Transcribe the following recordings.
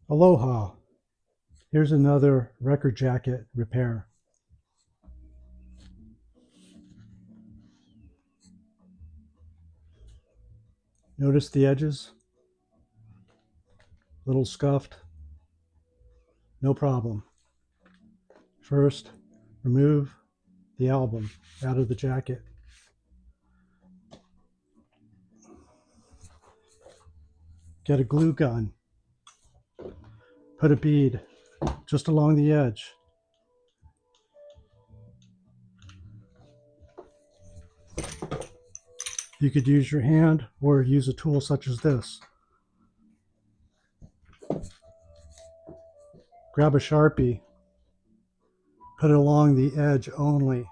Aloha. Here's another record jacket repair. Notice the edges? Little scuffed. No problem. First, remove the album out of the jacket. Get a glue gun. Put a bead just along the edge. You could use your hand or use a tool such as this. Grab a sharpie. Put it along the edge only.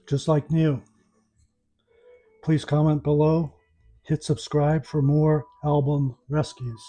Just like new. Please comment below. Hit subscribe for more album rescues.